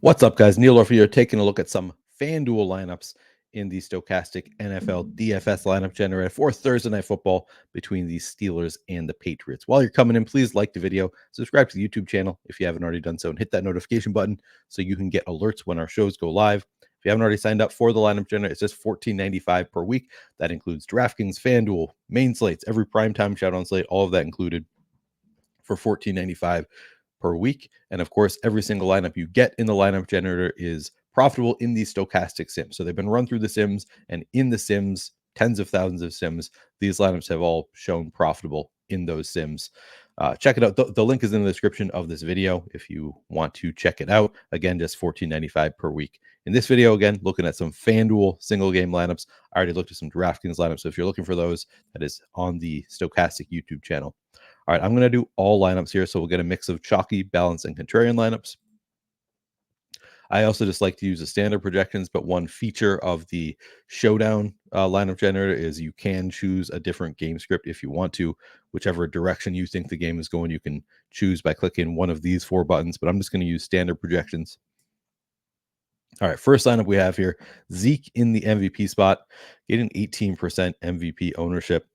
What's up, guys? Neil Orfield here, taking a look at some FanDuel lineups in the Stokastic NFL DFS lineup generator for Thursday Night Football between the Steelers and the Patriots. While you're coming in, please like the video, subscribe to the YouTube channel if you haven't already done so, and hit that notification button so you can get alerts when our shows go live. If you haven't already signed up for the lineup generator, it's just $14.95 per week. That includes DraftKings, FanDuel, main slates, every primetime shout on slate, all of that included for $14.95 per week. And of course, every single lineup you get in the lineup generator is profitable in these Stokastic sims. So they've been run through the sims, and in the sims, tens of thousands of sims, these lineups have all shown profitable in those sims. Check it out. The link is in the description of this video if you want to check it out. Again, just $14.95 per week. In this video, again, looking at some FanDuel single game lineups. I already looked at some DraftKings lineups. So if you're looking for those, that is on the Stokastic YouTube channel. All right, I'm going to do all lineups here, so we'll get a mix of chalky, balanced, and contrarian lineups. I also just like to use the standard projections, but one feature of the Showdown lineup generator is you can choose a different game script if you want to. Whichever direction you think the game is going, you can choose by clicking one of these four buttons, but I'm just going to use standard projections. All right, first lineup we have here, Zeke in the MVP spot, getting 18% MVP ownership.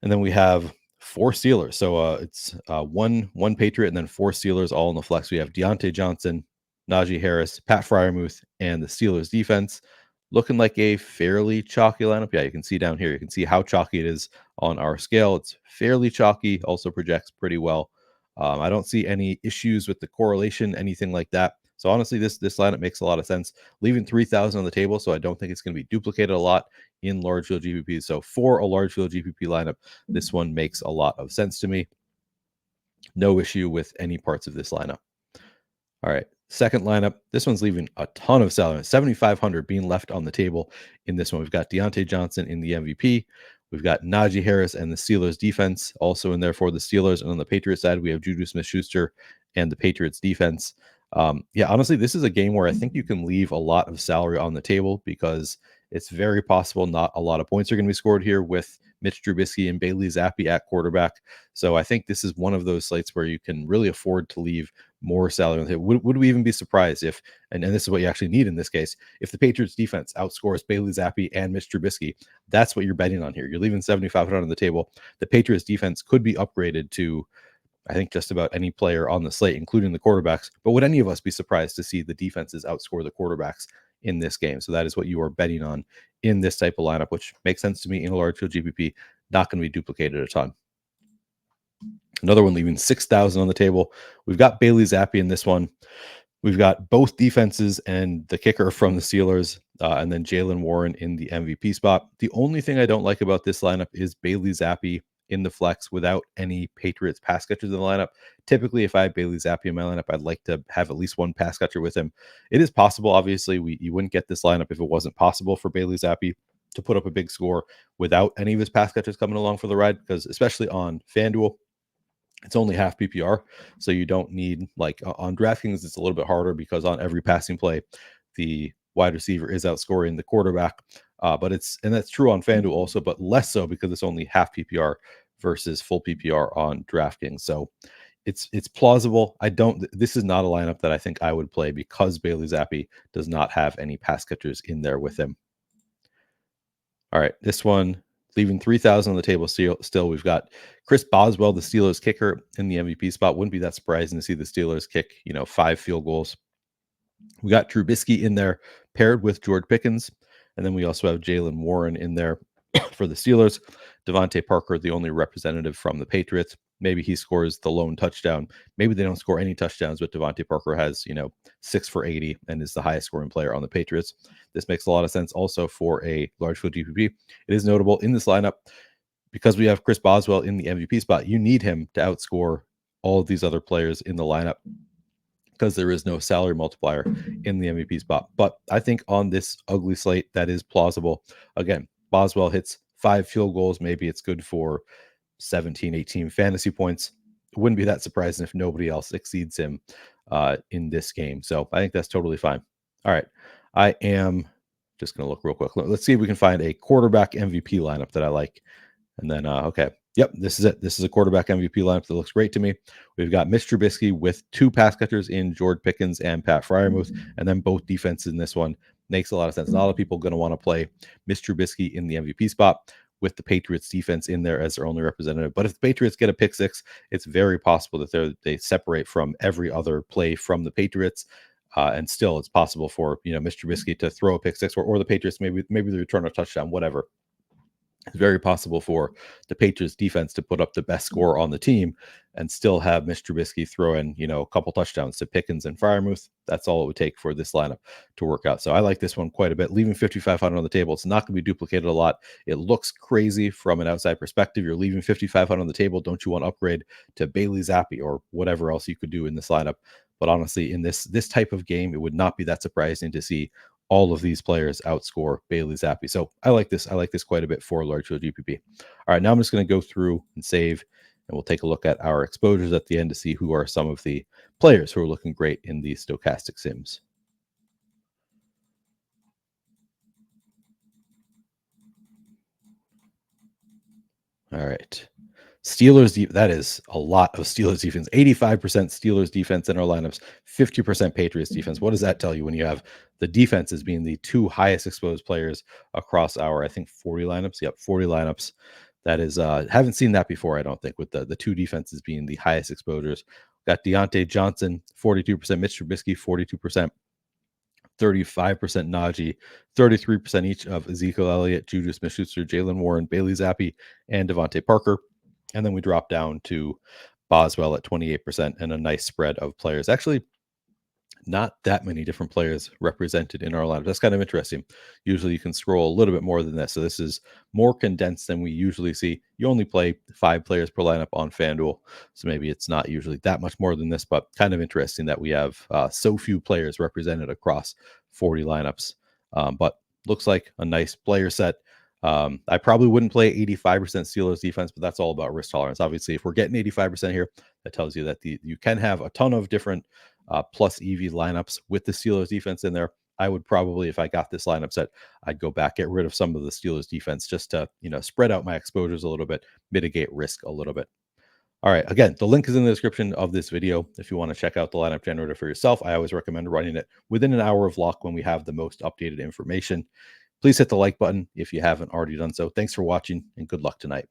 And then we have four Steelers. So it's one Patriot and then four Steelers all in the flex. We have Deontay Johnson, Najee Harris, Pat Freiermuth, and the Steelers defense. Looking like a fairly chalky lineup. Yeah, you can see down here. You can see how chalky it is on our scale. It's fairly chalky, also projects pretty well. I don't see any issues with the correlation, anything like that. So honestly, this lineup makes a lot of sense. Leaving 3,000 on the table, so I don't think it's going to be duplicated a lot in large field GPPs. So for a large field GPP lineup, this one makes a lot of sense to me. No issue with any parts of this lineup. All right, second lineup. This one's leaving a ton of salary, 7,500 being left on the table in this one. We've got Deontay Johnson in the MVP. We've got Najee Harris and the Steelers defense also in there for the Steelers. And on the Patriots side, we have Juju Smith-Schuster and the Patriots defense. Yeah, honestly, this is a game where I think you can leave a lot of salary on the table because it's very possible not a lot of points are going to be scored here with Mitch Trubisky and Bailey Zappi at quarterback. So I think this is one of those slates where you can really afford to leave more salary on the table. Would we even be surprised if, and this is what you actually need in this case, if the Patriots defense outscores Bailey Zappi and Mitch Trubisky? That's what you're betting on here. You're leaving 7,500 on the table. The Patriots defense could be upgraded to, I think, just about any player on the slate, including the quarterbacks. But would any of us be surprised to see the defenses outscore the quarterbacks in this game? So that is what you are betting on in this type of lineup, which makes sense to me in a large field GPP. Not going to be duplicated a ton. Another one leaving 6,000 on the table. We've got Bailey Zappi in this one. We've got both defenses and the kicker from the Steelers, and then Jaylen Warren in the MVP spot. The only thing I don't like about this lineup is Bailey Zappi in the flex without any Patriots pass catchers in the lineup. Typically, if I have Bailey Zappi in my lineup, I'd like to have at least one pass catcher with him. It is possible, obviously, you wouldn't get this lineup if it wasn't possible for Bailey Zappi to put up a big score without any of his pass catchers coming along for the ride, because especially on FanDuel, it's only half PPR, so you don't need, like on DraftKings, it's a little bit harder because on every passing play, the wide receiver is outscoring the quarterback. But that's true on FanDuel also, but less so because it's only half PPR versus full PPR on DraftKings. So it's plausible. This is not a lineup that I think I would play because Bailey Zappi does not have any pass catchers in there with him. All right, this one, leaving 3,000 on the table still. We've got Chris Boswell, the Steelers kicker, in the MVP spot. Wouldn't be that surprising to see the Steelers kick, 5 field goals. We got Trubisky in there paired with George Pickens. And then we also have Jaylen Warren in there for the Steelers. Devontae Parker, the only representative from the Patriots. Maybe he scores the lone touchdown. Maybe they don't score any touchdowns, but Devontae Parker has, 6 for 80 and is the highest scoring player on the Patriots. This makes a lot of sense also for a large field GPP. It is notable in this lineup, because we have Chris Boswell in the MVP spot, you need him to outscore all of these other players in the lineup because there is no salary multiplier in the MVP spot. But I think on this ugly slate, that is plausible. Again, Boswell hits 5 field goals. Maybe it's good for 17, 18 fantasy points. It wouldn't be that surprising if nobody else exceeds him in this game. So I think that's totally fine. All right. I am just going to look real quick. Let's see if we can find a quarterback MVP lineup that I like. And then, okay, Yep, this is it. This is a quarterback MVP lineup that looks great to me. We've got Mitch Trubisky with two pass catchers in George Pickens and Pat Fryermuth, and then both defenses in this one. Makes a lot of sense. A lot of people going to want to play Mitch Trubisky in the MVP spot with the Patriots defense in there as their only representative. But if the Patriots get a pick six, it's very possible that they separate from every other play from the Patriots. And still, it's possible for Mitch Trubisky to throw a pick six, or the Patriots maybe they return a touchdown, whatever. It's very possible for the Patriots defense to put up the best score on the team and still have Mr. Trubisky throw in, a couple touchdowns to Pickens and Fryermuth. That's all it would take for this lineup to work out. So I like this one quite a bit. Leaving 5,500 on the table, it's not going to be duplicated a lot. It looks crazy from an outside perspective. You're leaving 5,500 on the table. Don't you want to upgrade to Bailey Zappi or whatever else you could do in this lineup? But honestly, in this type of game, it would not be that surprising to see all of these players outscore Bailey Zappi. So I like this. I like this quite a bit for large field GPP. All right, now I'm just going to go through and save, and we'll take a look at our exposures at the end to see who are some of the players who are looking great in these Stokastic sims. All right. Steelers, that is a lot of Steelers defense. 85% Steelers defense in our lineups, 50% Patriots defense. What does that tell you when you have the defenses being the two highest exposed players across our, I think, 40 lineups? Yep, 40 lineups. That is, haven't seen that before, I don't think, with the two defenses being the highest exposures. Got Deontay Johnson, 42%, Mitch Trubisky, 42%. 35% Najee, 33% each of Ezekiel Elliott, Juju Smith-Schuster, Jalen Warren, Bailey Zappi, and Devontae Parker. And then we drop down to Boswell at 28% and a nice spread of players. Actually, not that many different players represented in our lineup. That's kind of interesting. Usually you can scroll a little bit more than this. So this is more condensed than we usually see. You only play 5 players per lineup on FanDuel. So maybe it's not usually that much more than this, but kind of interesting that we have so few players represented across 40 lineups. But looks like a nice player set. I probably wouldn't play 85% Steelers defense, but that's all about risk tolerance. Obviously, if we're getting 85% here, that tells you that you can have a ton of different plus EV lineups with the Steelers defense in there. I would probably, if I got this lineup set, I'd go back, get rid of some of the Steelers defense just to, spread out my exposures a little bit, mitigate risk a little bit. All right. Again, the link is in the description of this video. If you want to check out the lineup generator for yourself, I always recommend running it within an hour of lock when we have the most updated information. Please hit the like button if you haven't already done so. Thanks for watching and good luck tonight.